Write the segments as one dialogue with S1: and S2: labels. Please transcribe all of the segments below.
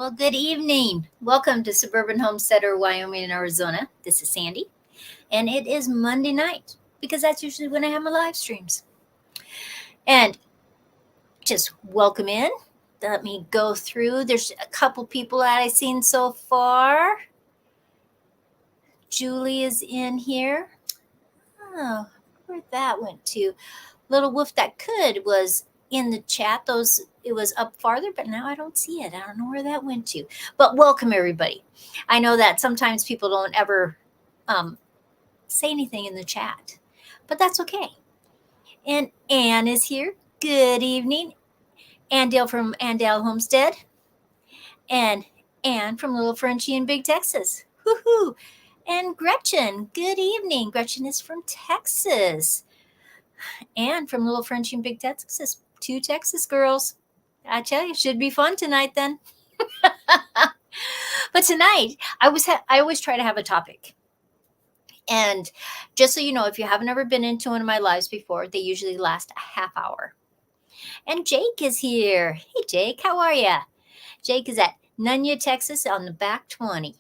S1: Well, good evening. Welcome to Suburban Homesteader, Wyoming, and Arizona. This is Sandy, and it is Monday night because that's usually when I have my live streams. And just welcome in. Let me go through. There's a couple people that I've seen so far. Julie is in here. Oh, where that went to? Little Wolf That Could was in the chat. It was up farther, but now I don't see it. I don't know where that went to. But welcome everybody. I know that sometimes people don't ever say anything in the chat, but that's okay. And Anne is here. Good evening. Andale from Andale Homestead. And Anne from Little Frenchie in Big Texas. Woohoo! And Gretchen, good evening. Gretchen is from Texas. And from Little Frenchie in Big Texas. 2 Texas girls. I tell you, should be fun tonight then. But tonight, I always try to have a topic. And just so you know, if you haven't ever been into one of my lives before, they usually last a half hour. And Jake is here. Hey, Jake, how are you? Jake is at Nunya, Texas on the back 20.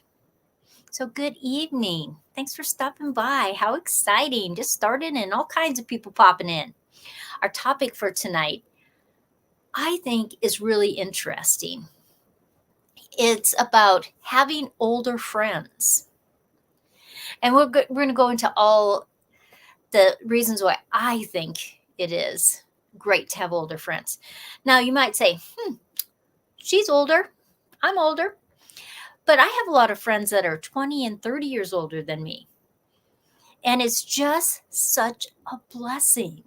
S1: So good evening. Thanks for stopping by. How exciting. Just started and all kinds of people popping in. Our topic for tonight, I think, is really interesting. It's about having older friends. And we're going to go into all the reasons why I think it is great to have older friends. Now, you might say, she's older. I'm older. But I have a lot of friends that are 20 and 30 years older than me. And it's just such a blessing.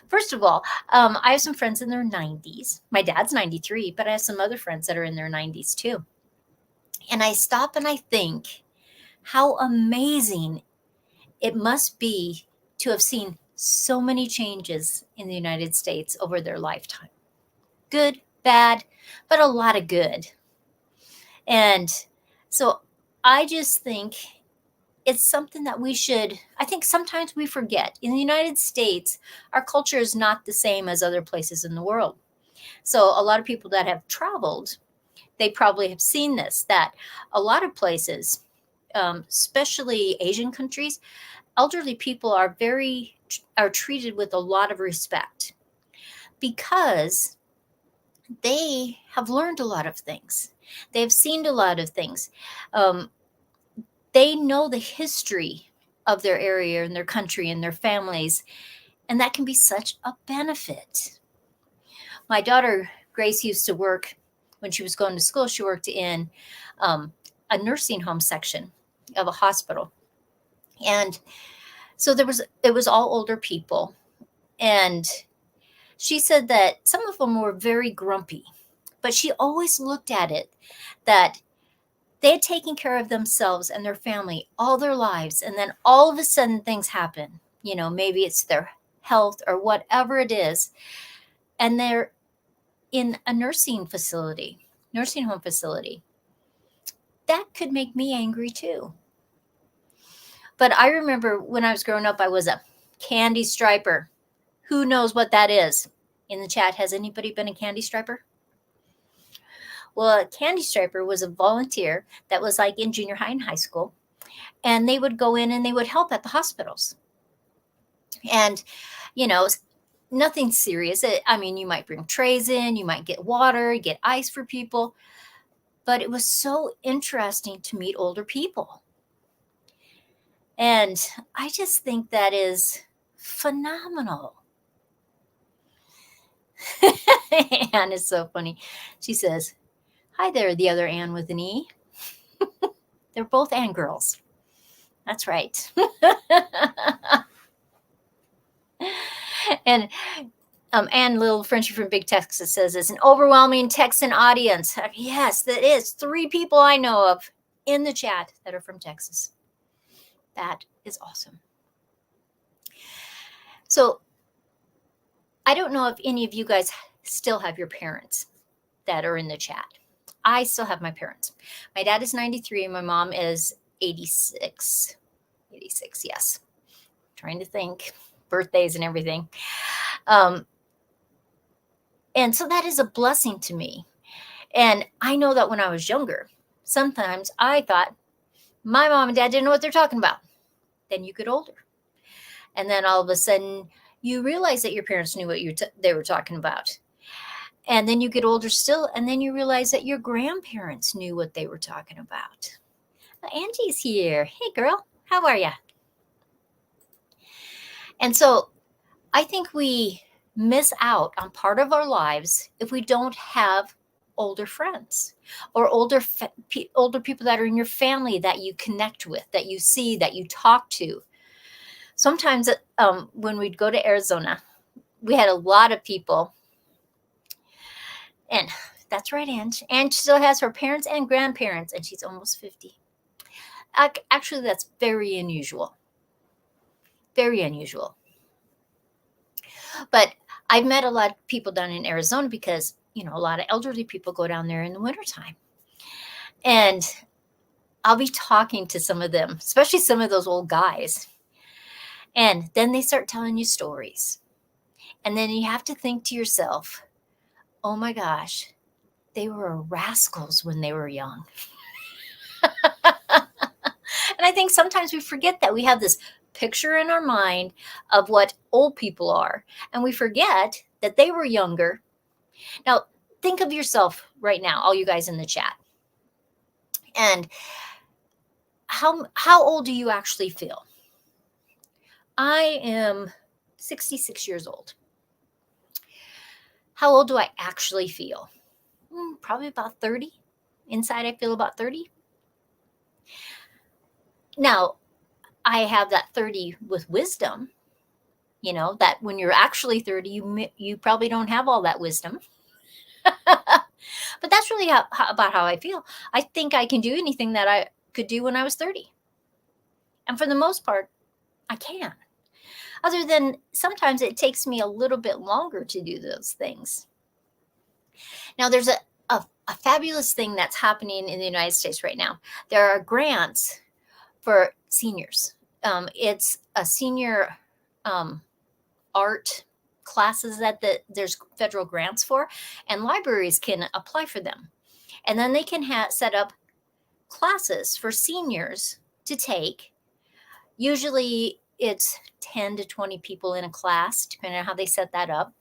S1: First of all, I have some friends in their 90s. My dad's 93, but I have some other friends that are in their 90s too. And I stop and I think how amazing it must be to have seen so many changes in the United States over their lifetime. Good, bad, but a lot of good. And so I just think it's something that I think sometimes we forget. In the United States, our culture is not the same as other places in the world. So a lot of people that have traveled, they probably have seen this, that a lot of places, especially Asian countries, elderly people are treated with a lot of respect because they have learned a lot of things. They have seen a lot of things. They know the history of their area and their country and their families, and that can be such a benefit. My daughter, Grace, used to work when she was going to school. She worked in a nursing home section of a hospital. And so it was all older people. And she said that some of them were very grumpy, but she always looked at it that they had taken care of themselves and their family all their lives. And then all of a sudden things happen. Maybe it's their health or whatever it is. And they're in a nursing home facility. That could make me angry too. But I remember when I was growing up, I was a candy striper. Who knows what that is? In the chat, has anybody been a candy striper? Well, a candy striper was a volunteer that was like in junior high and high school. And they would go in and they would help at the hospitals. And, nothing serious. You might bring trays in, you might get water, get ice for people. But it was so interesting to meet older people. And I just think that is phenomenal. Anne is so funny. She says, "Hi there, the other Anne with an E." They're both Anne girls. That's right. And Anne Little Frenchie from Big Texas says it's an overwhelming Texan audience. Yes, that is. 3 people I know of in the chat that are from Texas. That is awesome. So I don't know if any of you guys still have your parents that are in the chat. I still have my parents. My dad is 93 and my mom is 86. 86, yes. Trying to think. Birthdays and everything. And so that is a blessing to me. And I know that when I was younger, sometimes I thought my mom and dad didn't know what they're talking about. Then you get older. And then all of a sudden you realize that your parents knew what they were talking about. And then you get older still, and then you realize that your grandparents knew what they were talking about. Angie's here. Hey, girl. How are you? And so I think we miss out on part of our lives if we don't have older friends or older people that are in your family that you connect with, that you see, that you talk to. Sometimes when we'd go to Arizona, we had a lot of people. And that's right, Ange. Ange still has her parents and grandparents, and she's almost 50. Actually, that's very unusual. Very unusual. But I've met a lot of people down in Arizona because, a lot of elderly people go down there in the wintertime. And I'll be talking to some of them, especially some of those old guys. And then they start telling you stories. And then you have to think to yourself, oh my gosh, they were rascals when they were young. And I think sometimes we forget that we have this picture in our mind of what old people are, and we forget that they were younger. Now, think of yourself right now, all you guys in the chat. And how old do you actually feel? I am 66 years old. How old do I actually feel? Probably about 30. Inside, I feel about 30. Now, I have that 30 with wisdom, that when you're actually 30, you probably don't have all that wisdom. But that's really about how I feel. I think I can do anything that I could do when I was 30. And for the most part, I can. Other than sometimes it takes me a little bit longer to do those things. Now, there's a fabulous thing that's happening in the United States right now. There are grants for seniors. It's a senior art classes that there's federal grants for, and libraries can apply for them. And then they can set up classes for seniors to take. Usually it's 10 to 20 people in a class, depending on how they set that up.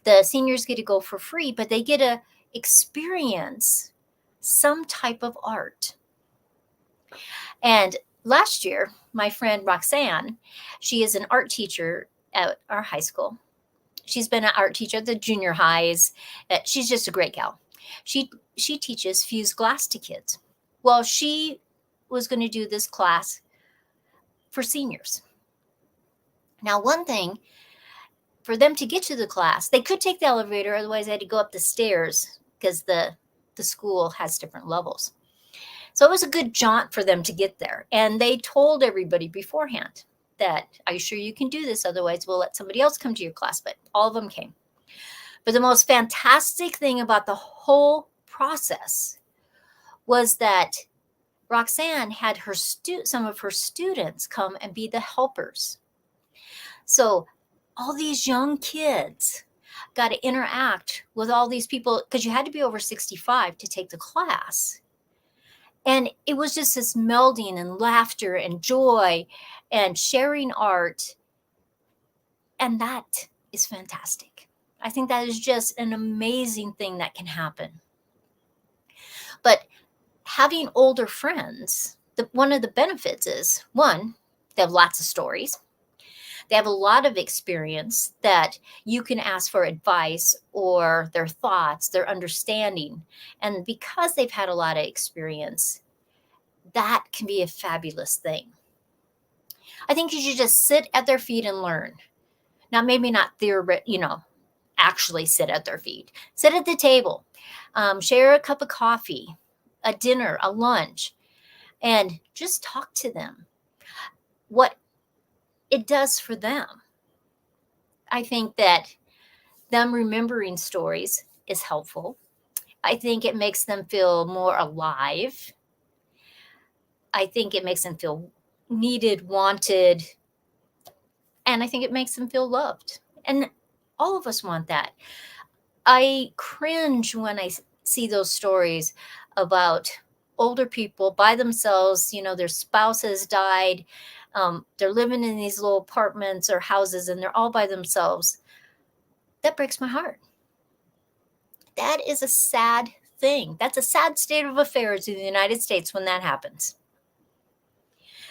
S1: The seniors get to go for free, but they get to experience some type of art. And last year, my friend Roxanne, she is an art teacher at our high school. She's been an art teacher at the junior highs. She's just a great gal. She teaches fused glass to kids. Well, she was going to do this class for seniors. Now, one thing, for them to get to the class, they could take the elevator, otherwise they had to go up the stairs because the school has different levels. So it was a good jaunt for them to get there. And they told everybody beforehand that, are you sure you can do this? Otherwise, we'll let somebody else come to your class. But all of them came. But the most fantastic thing about the whole process was that Roxanne had some of her students come and be the helpers. So all these young kids got to interact with all these people because you had to be over 65 to take the class. And it was just this melding and laughter and joy and sharing art. And that is fantastic. I think that is just an amazing thing that can happen. But having older friends, one of the benefits is, one, they have lots of stories. They have a lot of experience that you can ask for advice or their thoughts, their understanding. And because they've had a lot of experience, that can be a fabulous thing. I think you should just sit at their feet and learn. Now, maybe not actually sit at their feet. Sit at the table, share a cup of coffee, a dinner, a lunch, and just talk to them. What it does for them. I think that them remembering stories is helpful. I think it makes them feel more alive. I think it makes them feel needed, wanted, and I think it makes them feel loved. And all of us want that. I cringe when I see those stories about older people by themselves. Their spouses died. They're living in these little apartments or houses, and they're all by themselves. That breaks my heart. That is a sad thing. That's a sad state of affairs in the United States when that happens.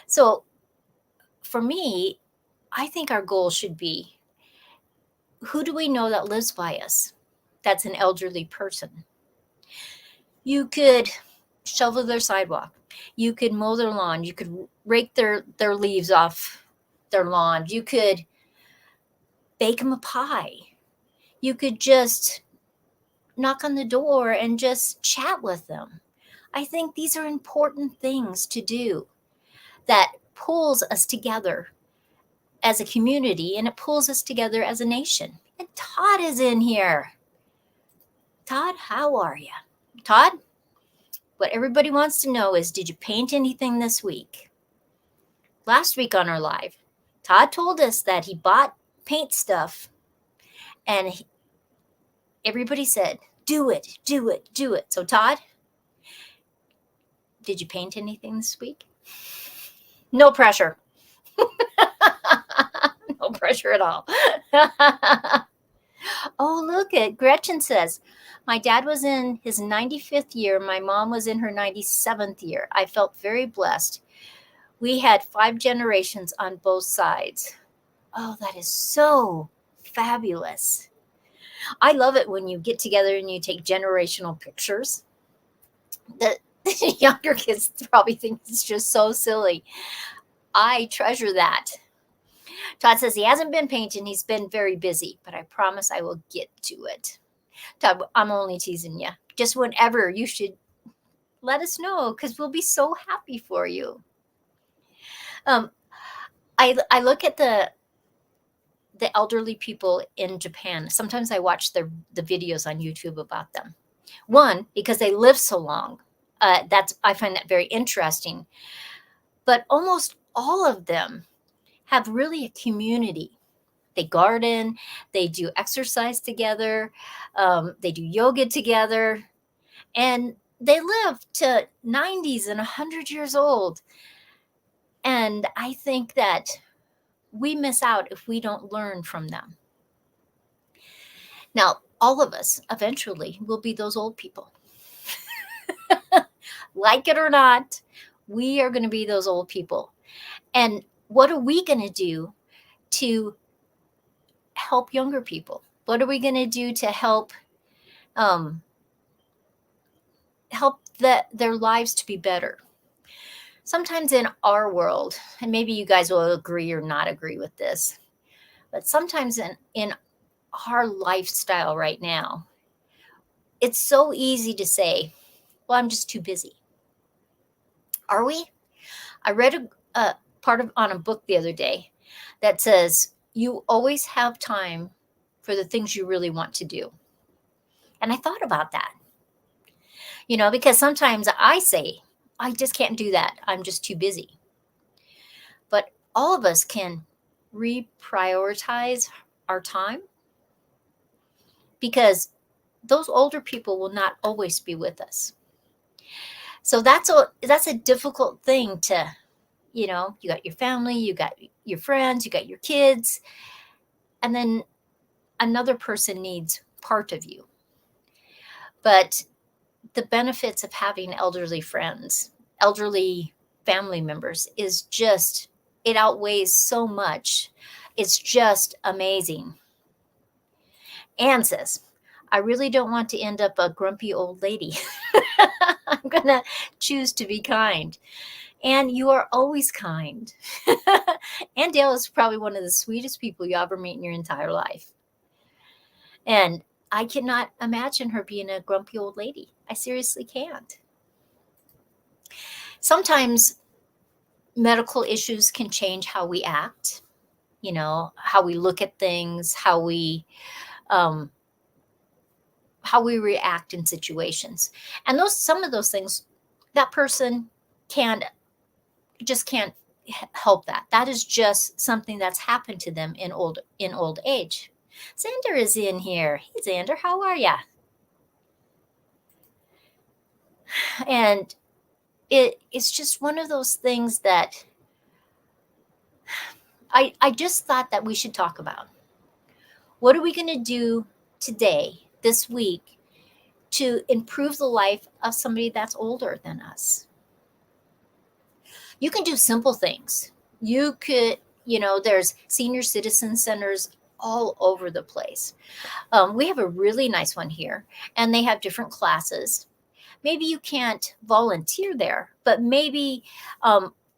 S1: So for me, I think our goal should be, who do we know that lives by us? That's an elderly person. You could shovel their sidewalk. You could mow their lawn. You could rake their leaves off their lawn. You could bake them a pie. You could just knock on the door and just chat with them. I think these are important things to do that pulls us together as a community, and it pulls us together as a nation. And Todd is in here. Todd, how are you? Todd, what everybody wants to know is, did you paint anything this week? Last week on our live, Todd told us that he bought paint stuff, and everybody said, do it, do it, do it. So Todd, did you paint anything this week? No pressure. No pressure at all. Oh, look at Gretchen says, my dad was in his 95th year. My mom was in her 97th year. I felt very blessed. We had 5 generations on both sides. Oh, that is so fabulous. I love it when you get together and you take generational pictures. The younger kids probably think it's just so silly. I treasure that. Todd says he hasn't been painting. He's been very busy, but I promise I will get to it. Todd, I'm only teasing you. Just whenever, you should let us know, because we'll be so happy for you. I look at the elderly people in Japan. Sometimes I watch the videos on YouTube about them. One, because they live so long. I find that very interesting. But almost all of them have really a community. They garden, they do exercise together, they do yoga together, and they live to 90s and 100 years old. And I think that we miss out if we don't learn from them. Now, all of us eventually will be those old people. Like it or not, we are going to be those old people. And what are we going to do to help younger people? What are we going to do to help their lives to be better? Sometimes in our world, and maybe you guys will agree or not agree with this, but sometimes in our lifestyle right now, it's so easy to say, well, I'm just too busy. Are we? I read a part on a book the other day that says you always have time for the things you really want to do. And I thought about that, because sometimes I say, I just can't do that. I'm just too busy. But all of us can reprioritize our time, because those older people will not always be with us. So that's a difficult thing to, you got your family, you got your friends, you got your kids, and then another person needs part of you. But the benefits of having elderly friends, elderly family members is just, it outweighs so much. It's just amazing. Anne says, I really don't want to end up a grumpy old lady. I'm going to choose to be kind. And you are always kind. Ann Dale is probably one of the sweetest people you ever meet in your entire life. And I cannot imagine her being a grumpy old lady. I seriously can't. Sometimes medical issues can change how we act, how we look at things, how we react in situations. And some of those things, that person can't help that. That is just something that's happened to them in old age. Xander is in here. Hey, Xander, how are ya? And it's just one of those things that I just thought that we should talk about. What are we going to do today, this week, to improve the life of somebody that's older than us? You can do simple things. You could, there's senior citizen centers all over the place. We have a really nice one here, and they have different classes. Maybe you can't volunteer there, but maybe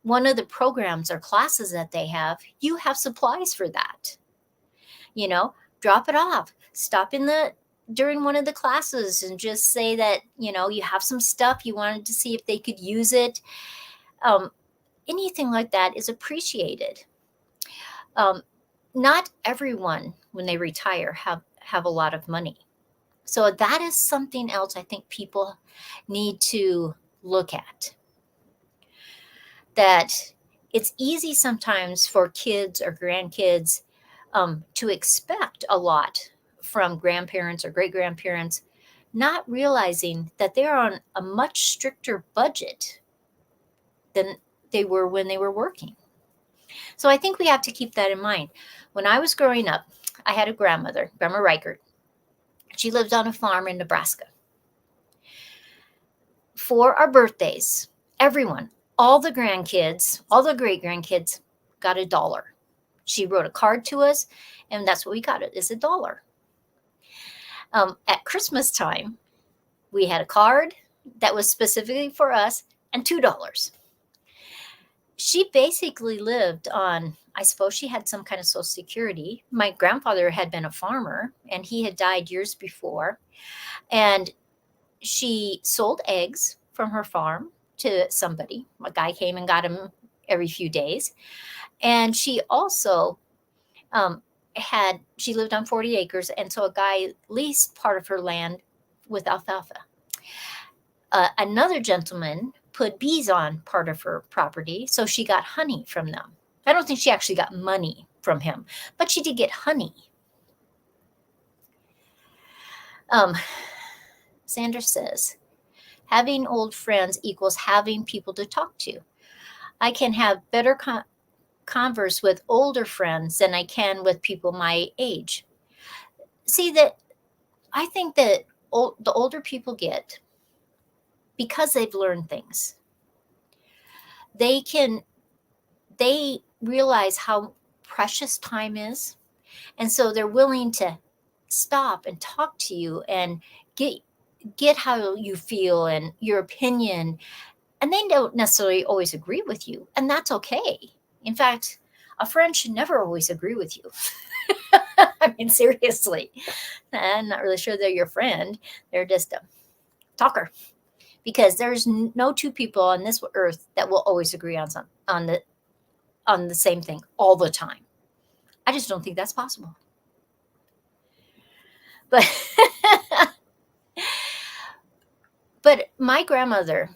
S1: one of the programs or classes that they have, you have supplies for that. Drop it off. Stop in during one of the classes and just say that, you have some stuff you wanted to see if they could use it. Anything like that is appreciated. Not everyone, when they retire, have a lot of money. So that is something else I think people need to look at. That it's easy sometimes for kids or grandkids to expect a lot from grandparents or great-grandparents, not realizing that they're on a much stricter budget than they were when they were working. So I think we have to keep that in mind. When I was growing up, I had a grandmother, Grandma Reichert. She lived on a farm in Nebraska. For our birthdays, everyone, all the grandkids, all the great-grandkids got $1. She wrote a card to us, and that's what we got, is $1. At Christmas time, we had a card that was specifically for us and $2. She basically lived on, I suppose she had some kind of Social Security. My grandfather had been a farmer, and he had died years before. And she sold eggs from her farm to somebody. A guy came and got them every few days. And she also she lived on 40 acres. And so a guy leased part of her land with alfalfa. Another gentleman put bees on part of her property, so she got honey from them. I don't think she actually got money from him, but she did get honey. Sanders says, having old friends equals having people to talk to. I can have better converse with older friends than I can with people my age. See, that I think that the older people get, because they've learned things, they realize how precious time is. And so they're willing to stop and talk to you and get how you feel and your opinion. And they don't necessarily always agree with you, and that's okay. In fact, a friend should never always agree with you. I mean, seriously. I'm not really sure they're your friend. They're just a talker. Because there's no two people on this earth that will always agree on the same thing all the time. I just don't think that's possible. But my grandmother,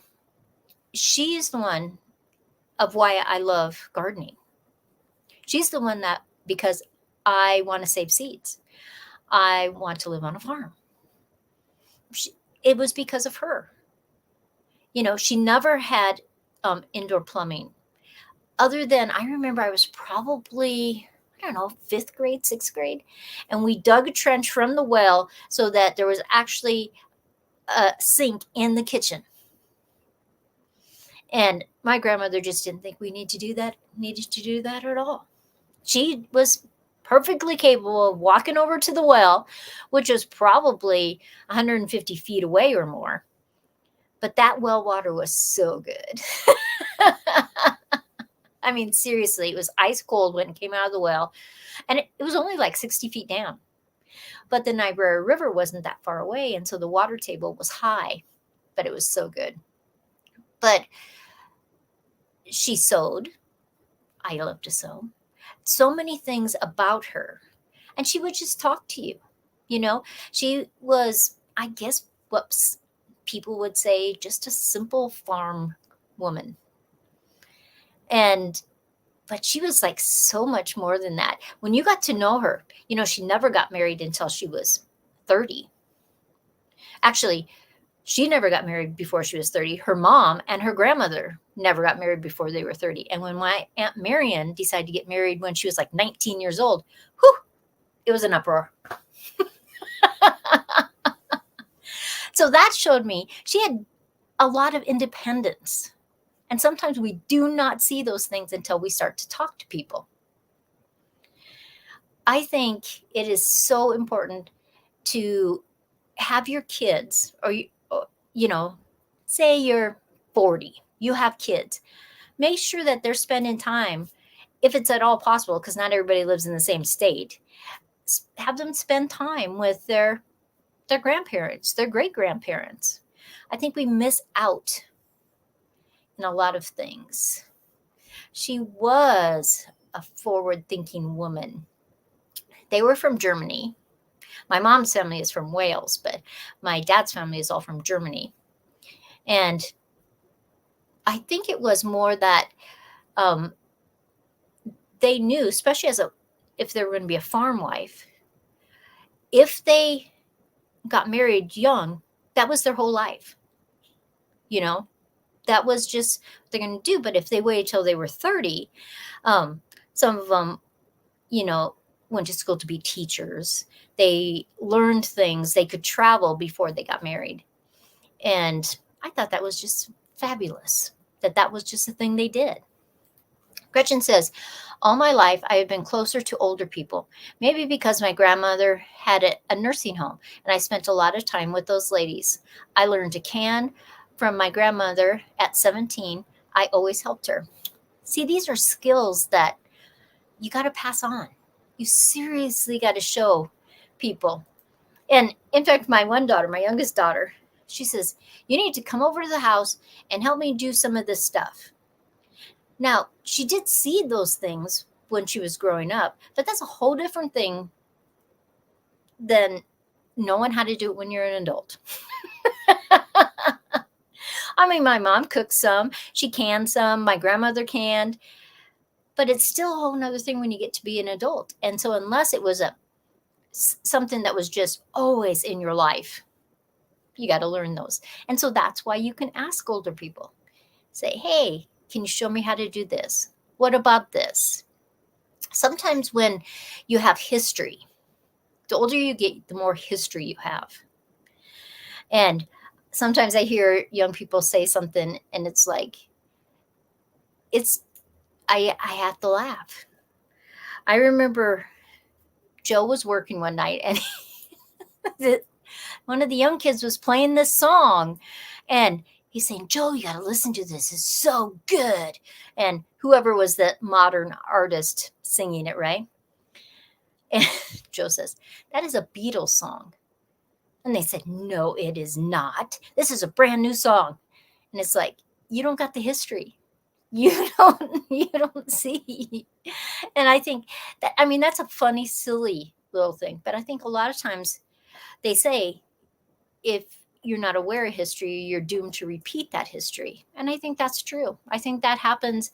S1: she's the one of why I love gardening. She's the one that, because I want to save seeds, I want to live on a farm. It was because of her. She never had indoor plumbing. Other than, I remember I was probably, I don't know, 5th grade, 6th grade. And we dug a trench from the well so that there was actually a sink in the kitchen. And my grandmother just didn't think we needed to do that at all. She was perfectly capable of walking over to the well, which was probably 150 feet away or more. But that well water was so good. I mean, seriously, it was ice cold when it came out of the well. And it was only like 60 feet down. But the Niobrara River wasn't that far away, and so the water table was high. But it was so good. But she sewed. I love to sew. So many things about her. And she would just talk to you. She was, I guess, what people would say, just a simple farm woman. But she was like so much more than that. When you got to know her, she never got married until she was 30. Actually, She never got married before she was 30. Her mom and her grandmother never got married before they were 30. And when my Aunt Marion decided to get married when she was like 19 years old, whew, it was an uproar. So that showed me she had a lot of independence. And sometimes we do not see those things until we start to talk to people. I think it is so important to have your kids, or say you're 40, you have kids, make sure that they're spending time, if it's at all possible, because not everybody lives in the same state, have them spend time with their grandparents, their great grandparents. I think we miss out in a lot of things. She was a forward thinking woman. They were from Germany. My mom's family is from Wales, but my dad's family is all from Germany. And I think it was more that they knew, especially if they were going to be a farm wife, if they got married young, that was their whole life. That was just what they're going to do. But if they waited till they were 30, some of them, went to school to be teachers. They learned things. They could travel before they got married. And I thought that was just fabulous, that was just a thing they did. Gretchen says, all my life, I have been closer to older people, maybe because my grandmother had a nursing home, and I spent a lot of time with those ladies. I learned to can from my grandmother at 17. I always helped her. See, these are skills that you got to pass on. You seriously got to show people. And in fact, my one daughter, my youngest daughter, she says, you need to come over to the house and help me do some of this stuff. Now, she did see those things when she was growing up, but that's a whole different thing than knowing how to do it when you're an adult. I mean, my mom cooked some, she canned some, my grandmother canned, but it's still a whole nother thing when you get to be an adult. And so unless it was something that was just always in your life, you got to learn those. And so that's why you can ask older people. Say, hey, can you show me how to do this? What about this? Sometimes when you have history, the older you get, the more history you have. And sometimes I hear young people say something and it's like, I have to laugh. I remember Joe was working one night and one of the young kids was playing this song and he's saying, Joe, you got to listen to this. It's so good. And whoever was the modern artist singing it, right? And Joe says, that is a Beatles song. And they said, no, it is not. This is a brand new song. And it's like, you don't got the history. You don't see. And I think that's a funny, silly little thing. But I think a lot of times they say, if you're not aware of history, you're doomed to repeat that history. And I think that's true. I think that happens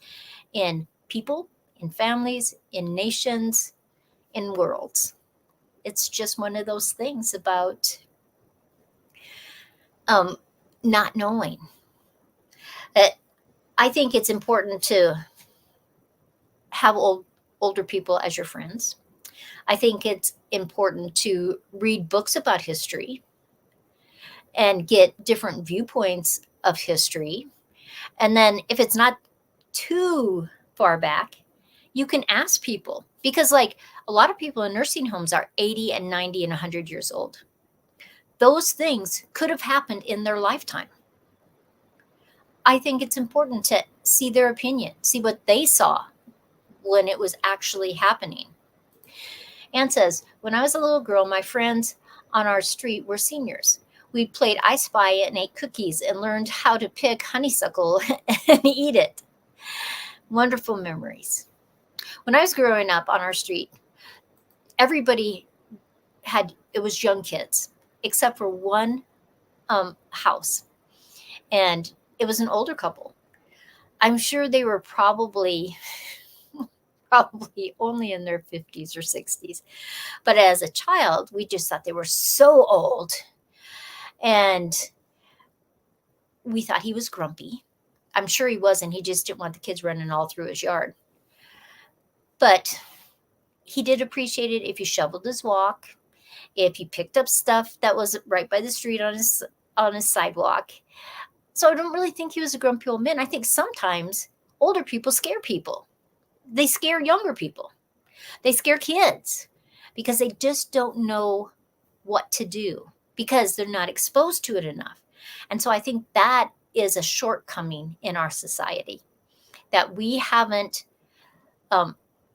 S1: in people, in families, in nations, in worlds. It's just one of those things about not knowing. I think it's important to have older people as your friends. I think it's important to read books about history and get different viewpoints of history. And then if it's not too far back, you can ask people, because like a lot of people in nursing homes are 80 and 90 and 100 years old. Those things could have happened in their lifetime. I think it's important to see their opinion, see what they saw when it was actually happening. Anne says, when I was a little girl, my friends on our street were seniors. We played I Spy and ate cookies and learned how to pick honeysuckle and eat it. Wonderful memories. When I was growing up on our street, everybody it was young kids, except for one house. And it was an older couple. I'm sure they were probably only in their 50s or 60s. But as a child, we just thought they were so old. And we thought he was grumpy. I'm sure he wasn't. He just didn't want the kids running all through his yard. But he did appreciate it if you shoveled his walk, if you picked up stuff that was right by the street on his sidewalk. So I don't really think he was a grumpy old man. I think sometimes older people scare people. They scare younger people. They scare kids because they just don't know what to do because they're not exposed to it enough. And so I think that is a shortcoming in our society, that we haven't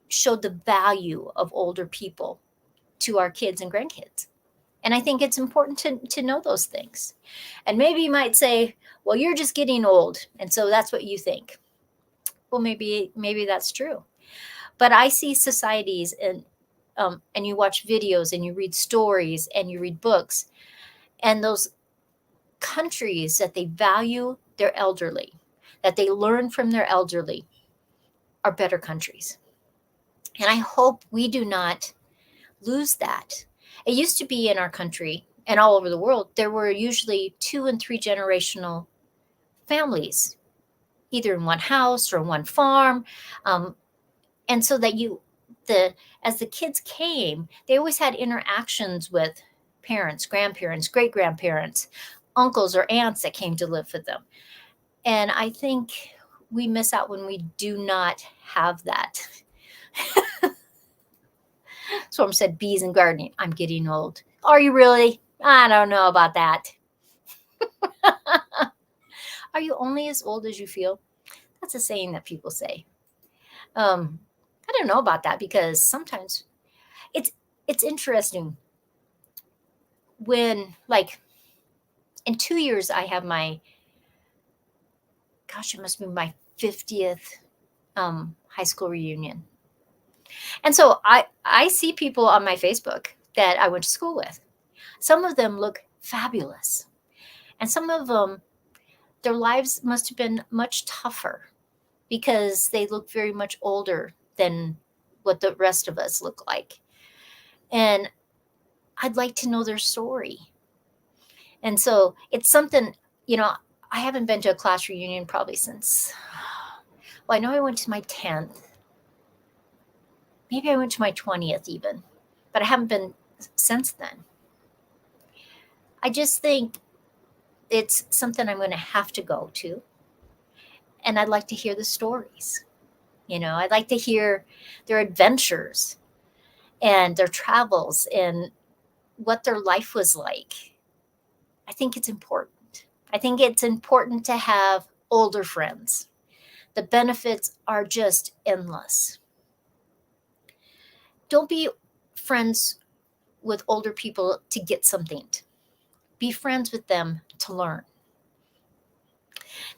S1: showed the value of older people to our kids and grandkids. And I think it's important to know those things. And maybe you might say, well, you're just getting old, and so that's what you think. Well, maybe that's true. But I see societies, and you watch videos and you read stories and you read books, and those countries that they value their elderly, that they learn from their elderly, are better countries. And I hope we do not lose that. It used to be in our country and all over the world, there were usually 2 and 3 generational families, either in one house or one farm. And so that as the kids came, they always had interactions with parents, grandparents, great grandparents, uncles or aunts that came to live with them. And I think we miss out when we do not have that. Storm said, bees and gardening. I'm getting old. Are you really? I don't know about that. Are you only as old as you feel? That's a saying that people say. I don't know about that, because sometimes it's interesting when, like, in 2 years, I have it must be my 50th high school reunion. And so I see people on my Facebook that I went to school with. Some of them look fabulous. And some of them, their lives must have been much tougher because they look very much older than what the rest of us look like. And I'd like to know their story. And so it's something, I haven't been to a class reunion probably since, I know I went to my 10th. Maybe I went to my 20th even, but I haven't been since then. I just think it's something I'm going to have to go to. And I'd like to hear the stories. I'd like to hear their adventures and their travels and what their life was like. I think it's important. I think it's important to have older friends. The benefits are just endless. Don't be friends with older people to get something. Be friends with them to learn.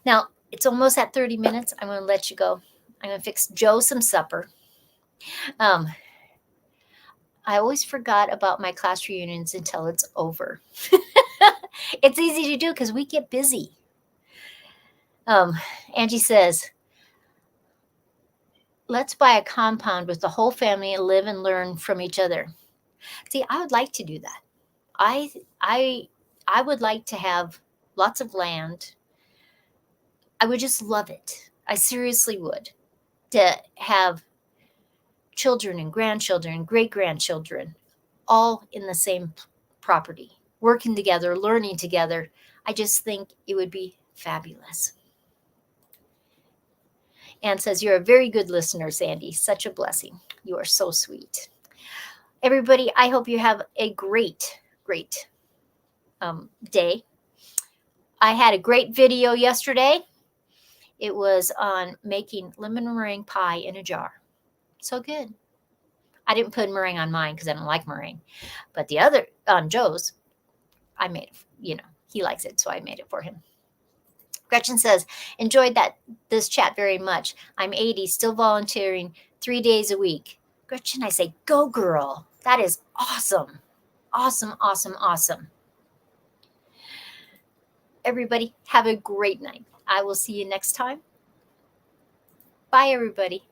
S1: Now, it's almost at 30 minutes. I'm going to let you go. I'm going to fix Joe some supper. I always forgot about my class reunions until it's over. It's easy to do because we get busy. Angie says, let's buy a compound with the whole family and live and learn from each other. See, I would like to do that. I would like to have lots of land. I would just love it. I seriously would. To have children and grandchildren and great-grandchildren all in the same property, working together, learning together. I just think it would be fabulous. Anne says, you're a very good listener, Sandi. Such a blessing. You are so sweet. Everybody, I hope you have a great, great day. I had a great video yesterday. It was on making lemon meringue pie in a jar. So good. I didn't put meringue on mine because I don't like meringue. But the other, on Joe's, I made it, he likes it, so I made it for him. Gretchen says, enjoyed this chat very much. I'm 80, still volunteering 3 days a week. Gretchen, I say, go girl. That is awesome. Awesome, awesome, awesome. Everybody, have a great night. I will see you next time. Bye, everybody.